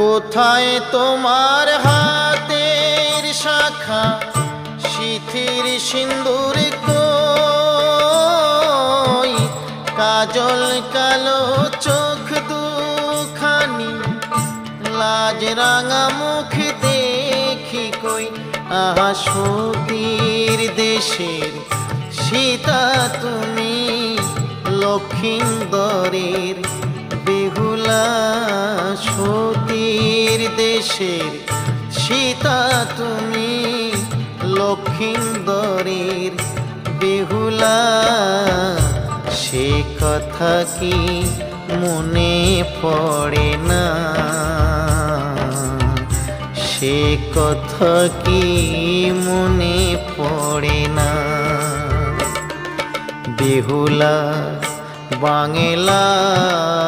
কোথায় তোমার হাতের শাখা সিথির সিন্দুর কই, কাজল কালো চোখ দুখানি, লাজ রাঙা মুখ দেখি কই। আহা সতীর দেশের সীতা তুমি, লক্ষিন্দরের বেহুলা। সতীর দেশের সীতা তুমি, লক্ষিন্দরের বেহুলা। সে কথা কি মনে পড়ে না, সে কথা কি মনে পড়ে না। বেহুলা বাংলা